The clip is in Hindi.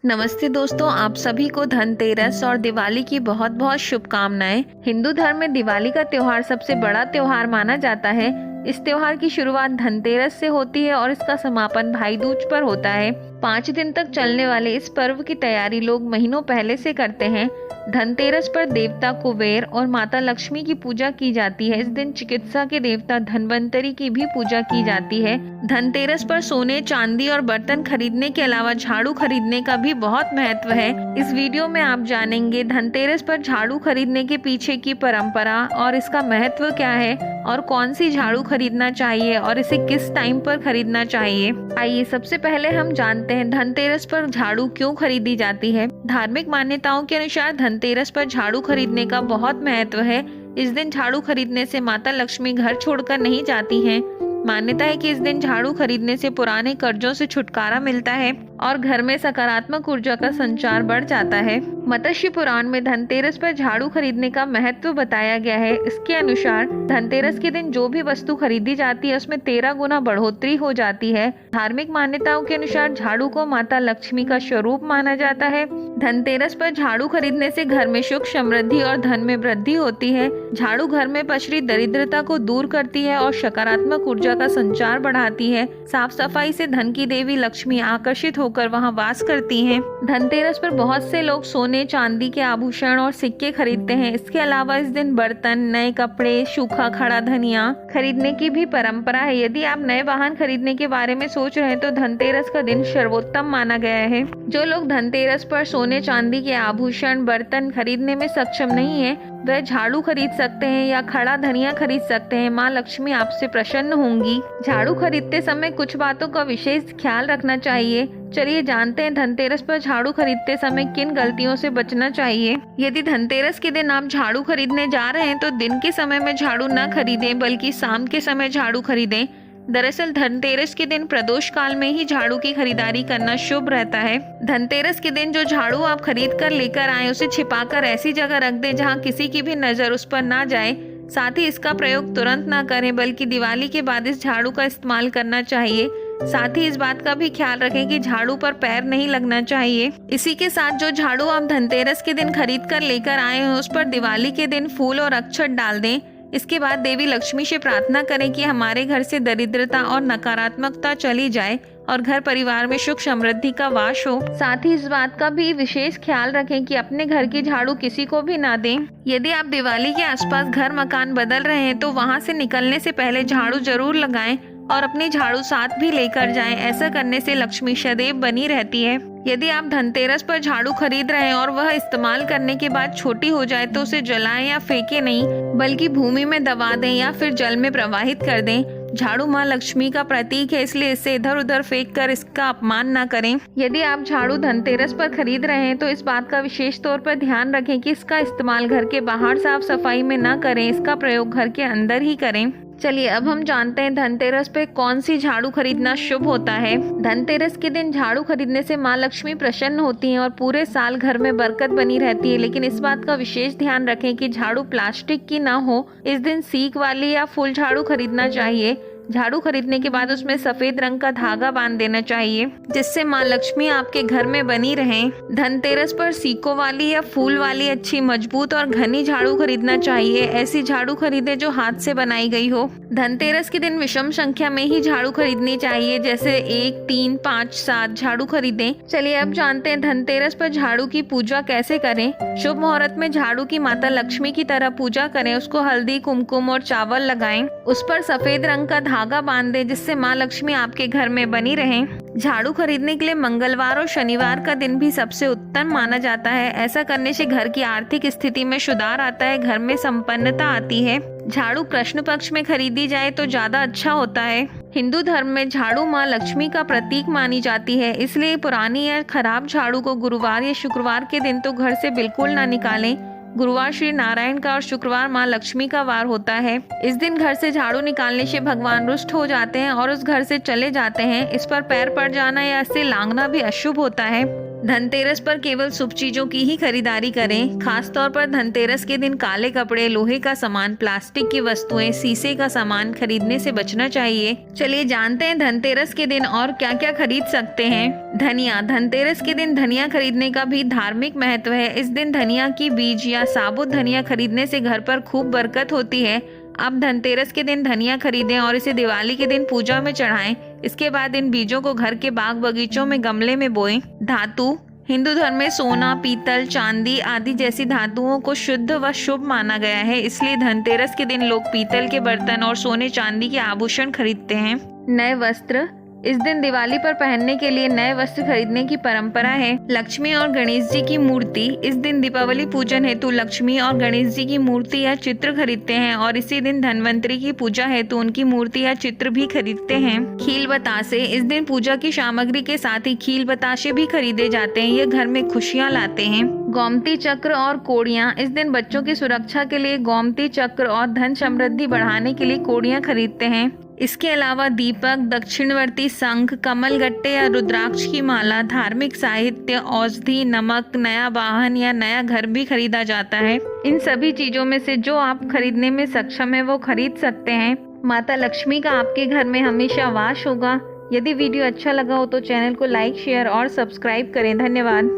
नमस्ते दोस्तों, आप सभी को धनतेरस और दिवाली की बहुत बहुत शुभकामनाएं। हिंदू धर्म में दिवाली का त्योहार सबसे बड़ा त्योहार माना जाता है। इस त्योहार की शुरुआत धनतेरस से होती है और इसका समापन भाई दूज पर होता है। 5 दिन तक चलने वाले इस पर्व की तैयारी लोग महीनों पहले से करते हैं। धनतेरस पर देवता कुबेर और माता लक्ष्मी की पूजा की जाती है। इस दिन चिकित्सा के देवता धन्वंतरी की भी पूजा की जाती है। धनतेरस पर सोने, चांदी और बर्तन खरीदने के अलावा झाड़ू खरीदने का भी बहुत महत्व है। इस वीडियो में आप जानेंगे धनतेरस पर झाड़ू खरीदने के पीछे की परंपरा और इसका महत्व क्या है और कौन सी झाड़ू खरीदना चाहिए और इसे किस टाइम पर खरीदना चाहिए। आइए सबसे पहले हम जानते हैं धनतेरस पर झाड़ू क्यों खरीदी जाती है। धार्मिक मान्यताओं के अनुसार धनतेरस पर झाड़ू खरीदने का बहुत महत्व है। इस दिन झाड़ू खरीदने से माता लक्ष्मी घर छोड़कर नहीं जाती हैं। मान्यता है कि इस दिन झाड़ू खरीदने से पुराने कर्जों से छुटकारा मिलता है और घर में सकारात्मक ऊर्जा का संचार बढ़ जाता है। मत्स्य पुराण में धनतेरस पर झाड़ू खरीदने का महत्व बताया गया है। इसके अनुसार धनतेरस के दिन जो भी वस्तु खरीदी जाती है उसमें 13 गुना बढ़ोतरी हो जाती है। धार्मिक मान्यताओं के अनुसार झाड़ू को माता लक्ष्मी का स्वरूप माना जाता है। धनतेरस पर झाड़ू खरीदने से घर में सुख, समृद्धि और धन में वृद्धि होती है। झाड़ू घर में पसरी दरिद्रता को दूर करती है और सकारात्मक ऊर्जा का संचार बढ़ाती है। साफ सफाई से धन की देवी लक्ष्मी आकर्षित होकर वहां वास करती हैं। धनतेरस पर बहुत से लोग सोने, चांदी के आभूषण और सिक्के खरीदते हैं। इसके अलावा इस दिन बर्तन, नए कपड़े, सूखा खड़ा धनिया खरीदने की भी परंपरा है। यदि आप नए वाहन खरीदने के बारे में सोच रहे हैं तो धनतेरस का दिन सर्वोत्तम माना गया है। जो लोग धनतेरस पर सोने, चांदी के आभूषण, बर्तन खरीदने में सक्षम नहीं है वह झाड़ू खरीद सकते हैं या खड़ा धनिया खरीद सकते हैं। माँ लक्ष्मी आपसे प्रसन्न होंगी। झाड़ू खरीदते समय कुछ बातों का विशेष ख्याल रखना चाहिए। चलिए जानते हैं धनतेरस पर झाड़ू खरीदते समय किन गलतियों से बचना चाहिए। यदि धनतेरस के दिन आप झाड़ू खरीदने जा रहे हैं तो दिन के समय में झाड़ू न खरीदें बल्कि शाम के समय झाड़ू खरीदें। दरअसल धनतेरस के दिन प्रदोष काल में ही झाड़ू की खरीदारी करना शुभ रहता है। धनतेरस के दिन जो झाड़ू आप खरीद कर लेकर आए उसे छिपाकर ऐसी जगह रख दें जहां किसी की भी नजर उस पर ना जाए। साथ ही इसका प्रयोग तुरंत ना करें बल्कि दिवाली के बाद इस झाड़ू का इस्तेमाल करना चाहिए। साथ ही इस बात का भी ख्याल रखें कि झाड़ू पर पैर नहीं लगना चाहिए। इसी के साथ जो झाड़ू आप धनतेरस के दिन खरीद कर लेकर आए हैं उस पर दिवाली के दिन फूल और अक्षत डाल दें। इसके बाद देवी लक्ष्मी से प्रार्थना करें कि हमारे घर से दरिद्रता और नकारात्मकता चली जाए और घर परिवार में सुख समृद्धि का वास हो। साथ ही इस बात का भी विशेष ख्याल रखें कि अपने घर की झाड़ू किसी को भी ना दें। यदि आप दिवाली के आसपास घर मकान बदल रहे हैं तो वहां से निकलने से पहले झाड़ू जरूर लगाएं और अपनी झाड़ू साथ भी लेकर जाएं। ऐसा करने से लक्ष्मी सदैव बनी रहती है। यदि आप धनतेरस पर झाड़ू खरीद रहे हैं और वह इस्तेमाल करने के बाद छोटी हो जाए तो उसे जलाएं या फेंके नहीं बल्कि भूमि में दबा दें या फिर जल में प्रवाहित कर दें। झाड़ू माँ लक्ष्मी का प्रतीक है, इसलिए इसे इधर उधर फेंक कर इसका अपमान न करें। यदि आप झाड़ू धनतेरस पर खरीद रहे हैं तो इस बात का विशेष तौर पर ध्यान रखें कि इसका इस्तेमाल घर के बाहर साफ सफाई में न करें, इसका प्रयोग घर के अंदर ही करें। चलिए अब हम जानते हैं धनतेरस पे कौन सी झाड़ू खरीदना शुभ होता है। धनतेरस के दिन झाड़ू खरीदने से माँ लक्ष्मी प्रसन्न होती हैं और पूरे साल घर में बरकत बनी रहती है। लेकिन इस बात का विशेष ध्यान रखें कि झाड़ू प्लास्टिक की ना हो। इस दिन सीक वाली या फुल झाड़ू खरीदना चाहिए। झाड़ू खरीदने के बाद उसमें सफेद रंग का धागा बांध देना चाहिए जिससे माँ लक्ष्मी आपके घर में बनी रहें। धनतेरस पर सीकों वाली या फूल वाली अच्छी मजबूत और घनी झाड़ू खरीदना चाहिए। ऐसी झाड़ू खरीदे जो हाथ से बनाई गई हो। धनतेरस के दिन विषम संख्या में ही झाड़ू खरीदनी चाहिए, जैसे 1, 3, 5, 7 झाड़ू खरीदें। चलिए अब जानते हैं धनतेरस पर झाड़ू की पूजा कैसे करें। शुभ मुहूर्त में झाड़ू की माता लक्ष्मी की तरह पूजा करें। उसको हल्दी, कुमकुम और चावल लगाएं। उस पर सफेद रंग का धागा बांध दें जिससे माँ लक्ष्मी आपके घर में बनी रहें। झाड़ू खरीदने के लिए मंगलवार और शनिवार का दिन भी सबसे उत्तम माना जाता है। ऐसा करने से घर की आर्थिक स्थिति में सुधार आता है, घर में संपन्नता आती है। झाड़ू कृष्ण पक्ष में खरीदी जाए तो ज्यादा अच्छा होता है। हिंदू धर्म में झाड़ू माँ लक्ष्मी का प्रतीक मानी जाती है, इसलिए पुरानी या खराब झाड़ू को गुरुवार या शुक्रवार के दिन तो घर से बिल्कुल ना निकालें। गुरुवार श्री नारायण का और शुक्रवार माँ लक्ष्मी का वार होता है। इस दिन घर से झाड़ू निकालने से भगवान रुष्ट हो जाते हैं और उस घर से चले जाते हैं। इस पर पैर पड़ जाना या इससे लांघना भी अशुभ होता है। धनतेरस पर केवल शुभ चीजों की ही खरीदारी करें। खास तौर पर धनतेरस के दिन काले कपड़े, लोहे का सामान, प्लास्टिक की वस्तुएं, शीशे का सामान खरीदने से बचना चाहिए। चलिए जानते हैं धनतेरस के दिन और क्या क्या खरीद सकते हैं। धनिया। धनतेरस के दिन धनिया खरीदने का भी धार्मिक महत्व है। इस दिन धनिया की बीज या साबुत धनिया खरीदने से घर पर खूब बरकत होती है। आप धनतेरस के दिन धनिया खरीदें और इसे दिवाली के दिन पूजा में चढ़ाएं। इसके बाद इन बीजों को घर के बाग बगीचों में गमले में बोएं। धातु। हिंदू धर्म में सोना, पीतल, चांदी आदि जैसी धातुओं को शुद्ध व शुभ माना गया है। इसलिए धनतेरस के दिन लोग पीतल के बर्तन और सोने चांदी के आभूषण खरीदते हैं। नए वस्त्र। इस दिन दिवाली पर पहनने के लिए नए वस्त्र खरीदने की परंपरा है। लक्ष्मी और गणेश जी की मूर्ति। इस दिन दीपावली पूजन हेतु लक्ष्मी और गणेश जी की मूर्ति या चित्र खरीदते हैं और इसी दिन धन्वंतरी की पूजा हेतु उनकी मूर्ति या चित्र भी खरीदते हैं। खील बतासे। इस दिन पूजा की सामग्री के साथ ही खील बताशे भी खरीदे जाते हैं। ये घर में खुशियाँ लाते हैं। गोमती चक्र और कोड़ियाँ। इस दिन बच्चों की सुरक्षा के लिए गोमती चक्र और धन समृद्धि बढ़ाने के लिए कोड़ियाँ खरीदते हैं। इसके अलावा दीपक, दक्षिणवर्ती शंख, कमल गट्टे या रुद्राक्ष की माला, धार्मिक साहित्य, औषधि, नमक, नया वाहन या नया घर भी खरीदा जाता है। इन सभी चीजों में से जो आप खरीदने में सक्षम है वो खरीद सकते हैं। माता लक्ष्मी का आपके घर में हमेशा वास होगा। यदि वीडियो अच्छा लगा हो तो चैनल को लाइक, शेयर और सब्सक्राइब करें। धन्यवाद।